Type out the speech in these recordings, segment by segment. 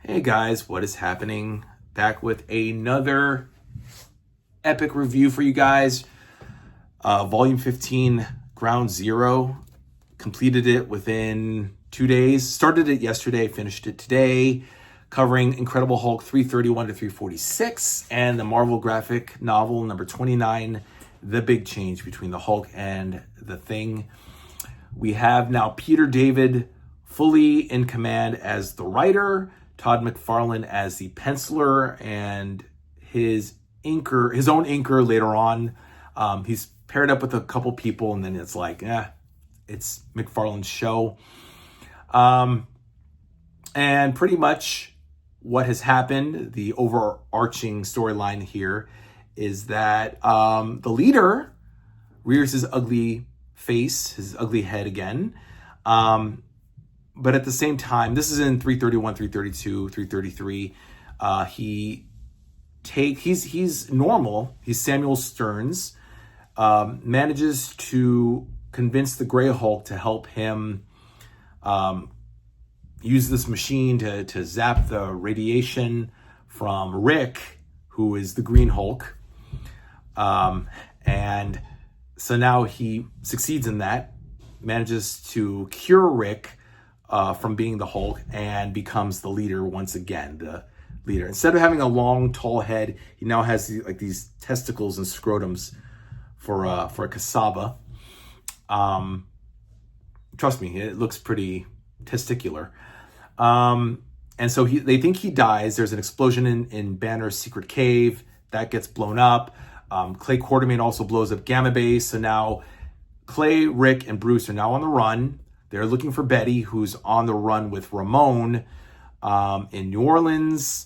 Hey guys, what is happening? Back with another epic review for you guys. Volume 15, Ground Zero. Completed it within 2 days. Started it yesterday, finished it today. Covering Incredible Hulk 331 to 346 and the Marvel graphic novel number 29, The Big Change Between the Hulk and the Thing. We have now Peter David fully in command as the writer, Todd McFarlane as the penciler, and his own inker later on. He's paired up with a couple people, and then it's like, it's McFarlane's show. And pretty much what has happened, the overarching storyline here, is that the leader rears his ugly face, his ugly head again. But at the same time, this is in 331, 332, 333. He's normal. He's Samuel Stearns. Manages to convince the Grey Hulk to help him use this machine to zap the radiation from Rick, who is the Green Hulk. And so now he succeeds in that, manages to cure Rick from being the Hulk, and becomes the leader once again. The leader, instead of having a long, tall head, he now has these testicles and scrotums for a cassava. Trust me, it looks pretty testicular. And so they think he dies. There's an explosion in Banner's secret cave that gets blown up. Clay Quartermain also blows up Gamma Bay. So now Clay, Rick, and Bruce are now on the run. They're looking for Betty, who's on the run with Ramon in New Orleans.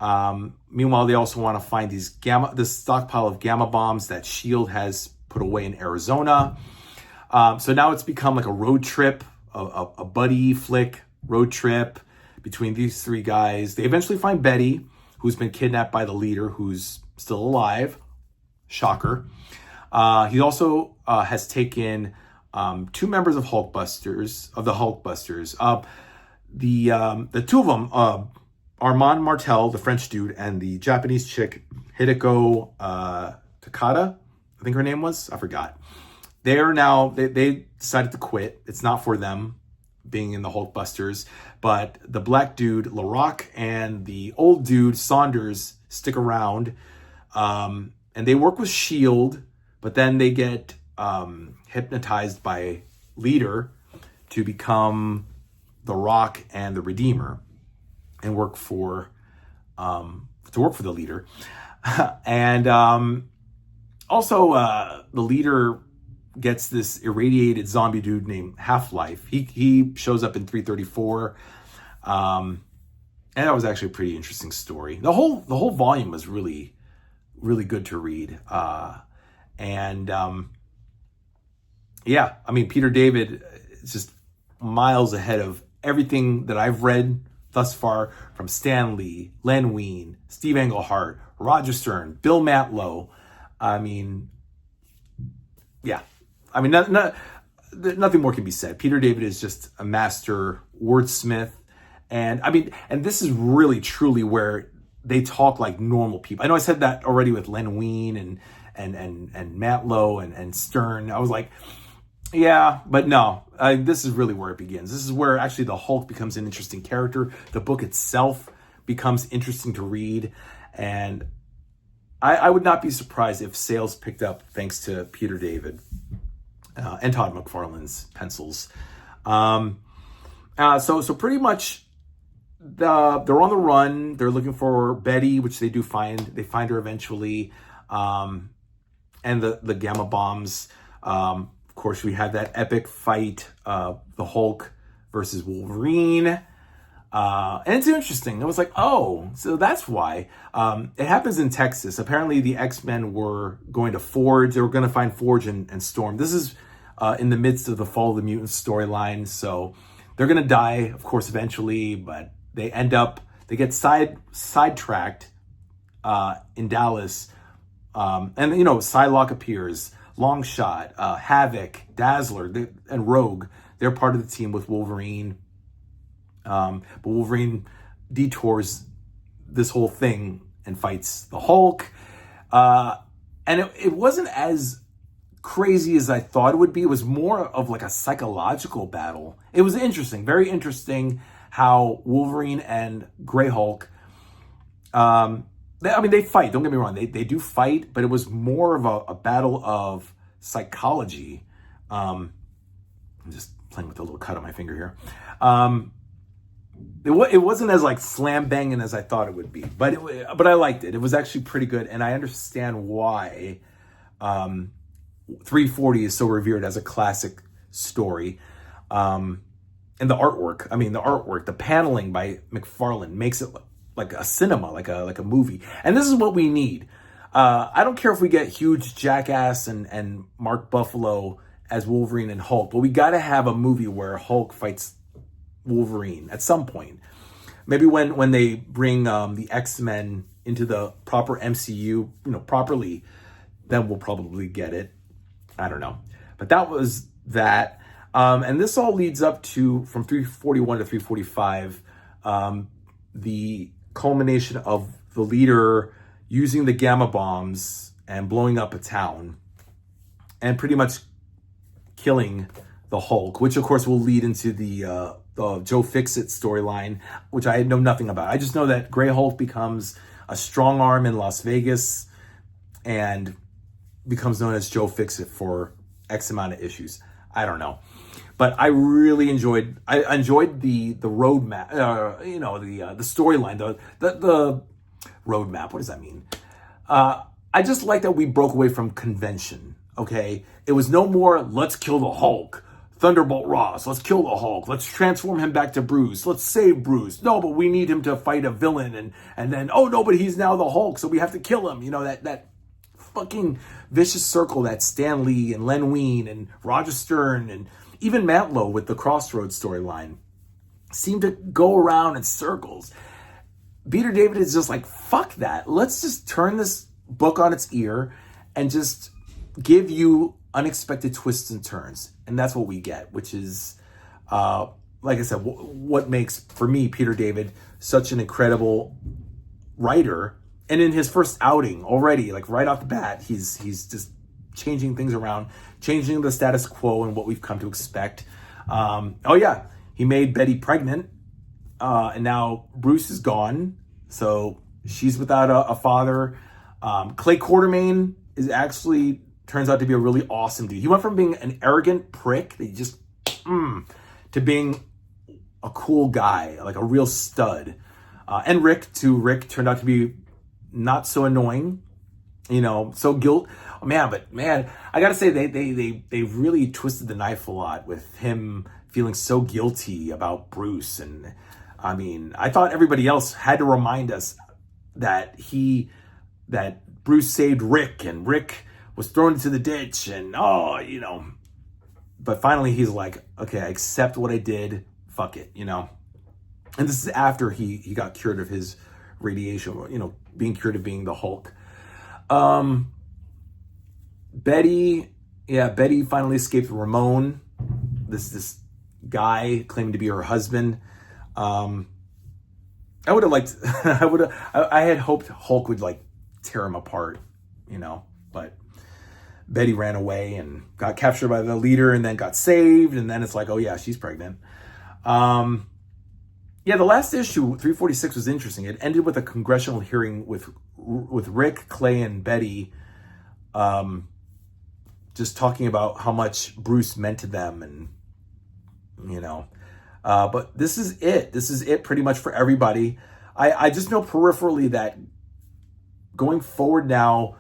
Meanwhile, they also want to find this stockpile of gamma bombs that S.H.I.E.L.D. has put away in Arizona. So now it's become like a road trip, a buddy flick road trip between these three guys. They eventually find Betty, who's been kidnapped by the leader, who's still alive. Shocker. He also has taken two members of the Hulkbusters. The two of them, Armand Martel, the French dude, and the Japanese chick, Hideko Takada, I think her name was. I forgot. They decided to quit. It's not for them being in the Hulkbusters, but the black dude, Laroque, and the old dude, Saunders, stick around. And they work with S.H.I.E.L.D., but then they get hypnotized by Leader to become the Rock and the Redeemer, and work for the Leader. And also the Leader gets this irradiated zombie dude named Half-Life. He shows up in 334. And that was actually a pretty interesting story. The whole volume was really, really good to read. Peter David is just miles ahead of everything that I've read thus far from Stan Lee, Len Wein, Steve Englehart, Roger Stern, Bill Mantlo. Nothing more can be said. Peter David is just a master wordsmith. And this is really truly where they talk like normal people. I know I said that already with Len Wein and Mantlo and Stern. I was like, yeah, but no, this is really where it begins. This is where actually the Hulk becomes an interesting character. The book itself becomes interesting to read. And I would not be surprised if sales picked up thanks to Peter David and Todd McFarlane's pencils. So pretty much they're on the run. They're looking for Betty, which they do find. They find her eventually. And the gamma bombs. Of course, we had that epic fight, the Hulk versus Wolverine. And it's interesting. It was like, oh, so that's why. It happens in Texas. Apparently, the X-Men were going to Forge. They were going to find Forge and Storm. This is in the midst of the Fall of the Mutants storyline. So they're going to die, of course, eventually. But they get sidetracked in Dallas. And Psylocke appears, Longshot, Havoc, Dazzler, and Rogue. They're part of the team with Wolverine. But Wolverine detours this whole thing and fights the Hulk. And it wasn't as crazy as I thought it would be. It was more of like a psychological battle. It was interesting, very interesting how Wolverine and Grey Hulk, they fight, don't get me wrong, they do fight, but it was more of a battle of psychology. I'm just playing with a little cut on my finger here. It wasn't as like slam banging as I thought it would be, but I liked it. It was actually pretty good, and I understand why 340 is so revered as a classic story. And the artwork, the paneling by McFarlane makes it like a cinema, like a movie. And this is what we need. I don't care if we get huge Jackass and Mark Buffalo as Wolverine and Hulk, but we got to have a movie where Hulk fights Wolverine at some point. Maybe when they bring the X-Men into the proper MCU, properly, then we'll probably get it. I don't know. But that was that. And this all leads up to, from 341 to 345, the culmination of the leader using the gamma bombs and blowing up a town and pretty much killing the Hulk, which of course will lead into the Joe Fixit storyline, which I know nothing about. I just know that Grey Hulk becomes a strong arm in Las Vegas and becomes known as Joe Fixit for X amount of issues. I don't know. But I really enjoyed the roadmap, the storyline, the roadmap. What does that mean? I just like that we broke away from convention, okay? It was no more, let's kill the Hulk. Thunderbolt Ross, let's kill the Hulk. Let's transform him back to Bruce. Let's save Bruce. No, but we need him to fight a villain. And then, oh no, but he's now the Hulk, so we have to kill him. That fucking vicious circle that Stan Lee and Len Wein and Roger Stern and even Mantlo with the Crossroads storyline seem to go around in circles. Peter David is just like, fuck that. Let's just turn this book on its ear and just give you unexpected twists and turns. And that's what we get, which is, like I said, what makes, for me, Peter David such an incredible writer. And in his first outing already, like right off the bat, he's just changing things around, changing the status quo and what we've come to expect. He made Betty pregnant, and now Bruce is gone, so she's without a father. Clay Quartermain is actually turns out to be a really awesome dude. He went from being an arrogant prick that to being a cool guy, like a real stud. And Rick turned out to be not so annoying, so man, I gotta say they really twisted the knife a lot with him feeling so guilty about Bruce. And I thought everybody else had to remind us that Bruce saved Rick and Rick was thrown into the ditch but finally he's like, okay, I accept what I did, fuck it, And this is after he got cured of his radiation, being cured of being the Hulk. Betty finally escaped Ramon, this guy claiming to be her husband. I would have liked, I had hoped Hulk would like tear him apart, but Betty ran away and got captured by the leader and then got saved. And then it's like, oh yeah, she's pregnant. The last issue, 346, was interesting. It ended with a congressional hearing with Rick, Clay, and Betty, just talking about how much Bruce meant to them, and but this is it. This is it pretty much for everybody. I just know peripherally that going forward now,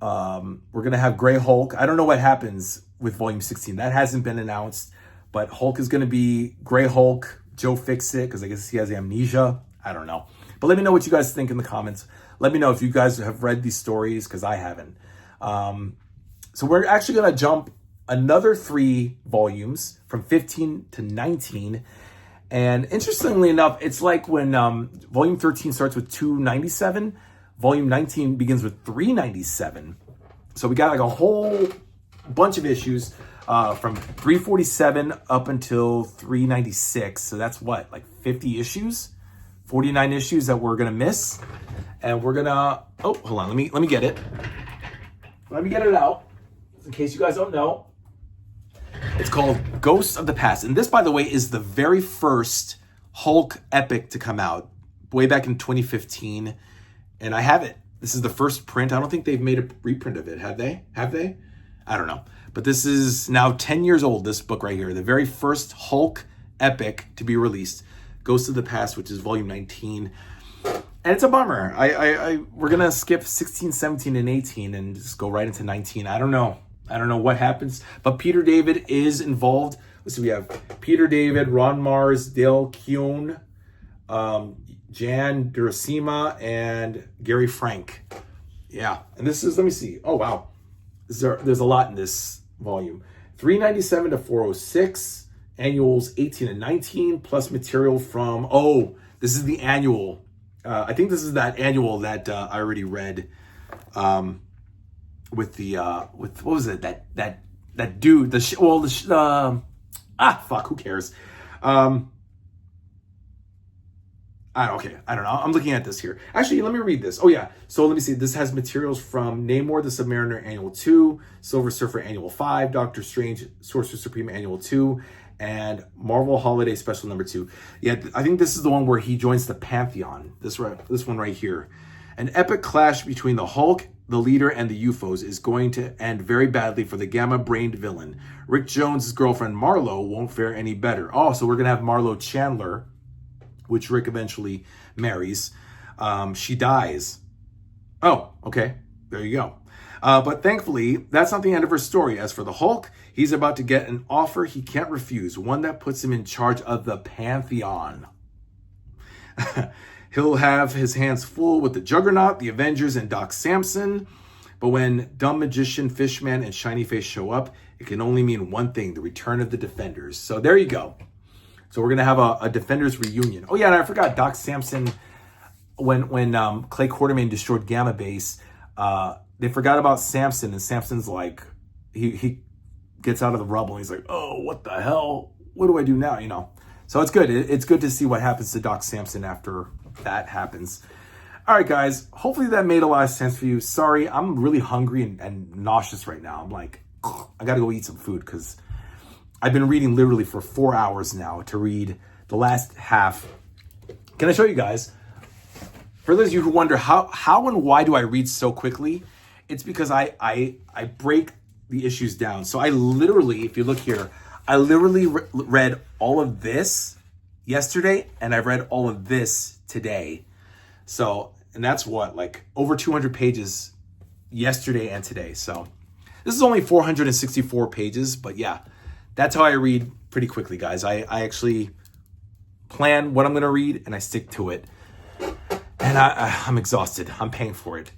we're gonna have Grey Hulk. I don't know what happens with Volume 16. That hasn't been announced, but Hulk is gonna be Grey Hulk. Joe Fixit, because I guess he has amnesia. I don't know. But let me know what you guys think in the comments. Let me know if you guys have read these stories, because I haven't. So we're actually going to jump another 3 volumes from 15 to 19. And interestingly enough, it's like when Volume 13 starts with 297, Volume 19 begins with 397. So we got like a whole bunch of issues from 347 up until 396. So that's what, like 50 issues? 49 issues that we're gonna miss, and we're gonna. Oh, hold on. Let me get it. Let me get it out in case you guys don't know. It's called Ghosts of the Past, and this, by the way, is the very first Hulk epic to come out way back in 2015, and I have it. This is the first print. I don't think they've made a reprint of it. Have they? I don't know. But this is now 10 years old, this book right here. The very first Hulk epic to be released. Ghosts of the Past, which is volume 19. And it's a bummer. We're going to skip 16, 17, and 18 and just go right into 19. I don't know what happens. But Peter David is involved. Let's see, we have Peter David, Ron Mars, Dale Keown, Jan Durasima, and Gary Frank. Yeah. And this is, let me see. Oh, wow. There's a lot in this volume. 397 to 406, annuals 18 and 19, plus material from, this is the annual. I think this is that annual that I already read with what was it? That dude, who cares? I don't know. I'm looking at this here. Actually, let me read this. Oh, yeah. So let me see. This has materials from Namor the Submariner Annual 2, Silver Surfer Annual 5, Doctor Strange Sorcerer Supreme Annual 2, and Marvel Holiday Special number 2. Yeah, I think this is the one where he joins the Pantheon. This one right here. An epic clash between the Hulk, the leader, and the UFOs is going to end very badly for the gamma-brained villain. Rick Jones' girlfriend Marlo won't fare any better. Oh, so we're going to have Marlo Chandler, which Rick eventually marries. She dies. Oh, okay. There you go. But thankfully, that's not the end of her story. As for the Hulk, he's about to get an offer he can't refuse, one that puts him in charge of the Pantheon. He'll have his hands full with the Juggernaut, the Avengers, and Doc Samson. But when Dumb Magician, Fishman, and Shiny Face show up, it can only mean one thing, the return of the Defenders. So there you go. So we're going to have a Defenders reunion. Oh, yeah, and I forgot Doc Samson, when Clay Quartermain destroyed Gamma Base, they forgot about Samson, and Samson's like, he gets out of the rubble, and he's like, oh, what the hell? What do I do now? You know? So it's good. It's good to see what happens to Doc Samson after that happens. All right, guys. Hopefully that made a lot of sense for you. Sorry, I'm really hungry and nauseous right now. I'm like, I got to go eat some food because I've been reading literally for 4 hours now to read the last half. Can I show you guys? For those of you who wonder how and why do I read so quickly, it's because I break the issues down. So I literally, if you look here, I literally read all of this yesterday, and I read all of this today. So, and that's what, like over 200 pages yesterday and today. So this is only 464 pages, but yeah, that's how I read pretty quickly, guys. I actually plan what I'm going to read, and I stick to it. And I'm exhausted. I'm paying for it.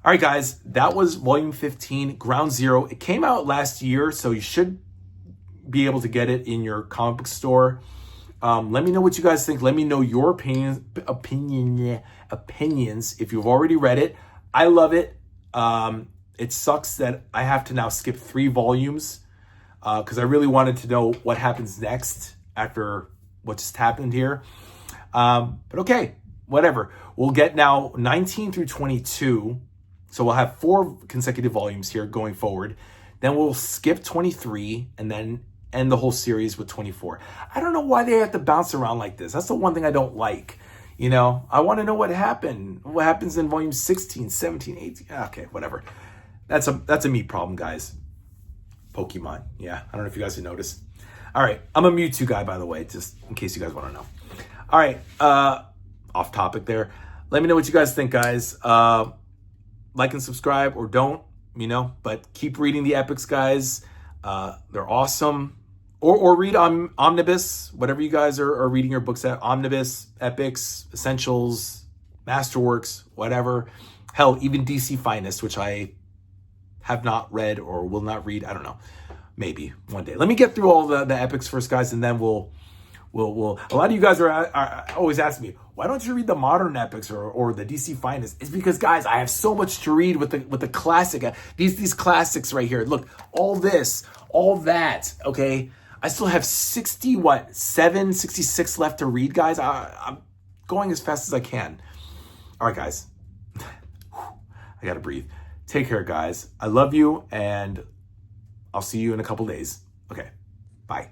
All right, guys, that was volume 15, Ground Zero. It came out last year, so you should be able to get it in your comic book store. Let me know what you guys think. Let me know your opinions if you've already read it. I love it. It sucks that I have to now skip 3 volumes because I really wanted to know what happens next after what just happened here. But okay, whatever. We'll get now 19 through 22. So we'll have 4 consecutive volumes here going forward. Then we'll skip 23 and then end the whole series with 24. I don't know why they have to bounce around like this. That's the one thing I don't like. You know, I want to know what happened. What happens in volume 16, 17, 18. Okay, whatever. That's a me problem, guys. Pokemon. Yeah, I don't know if you guys have noticed. All right, I'm a Mewtwo guy, by the way, just in case you guys want to know. All right, off topic there. Let me know what you guys think, guys. Like and subscribe or don't, you know, but keep reading the epics, guys. They're awesome. Or read Omnibus, whatever you guys are reading your books at. Omnibus, Epics, Essentials, Masterworks, whatever. Hell, even DC Finest, which I have not read or will not read. I don't know. Maybe one day. Let me get through all the epics first, guys, and then we'll. A lot of you guys are always asking me, why don't you read the modern epics or the DC Finest? It's because, guys, I have so much to read with the classic. These classics right here. Look, all this, all that. Okay, I still have 66 left to read, guys. I'm going as fast as I can. All right, guys. I gotta breathe. Take care, guys. I love you, and I'll see you in a couple days. Okay, bye.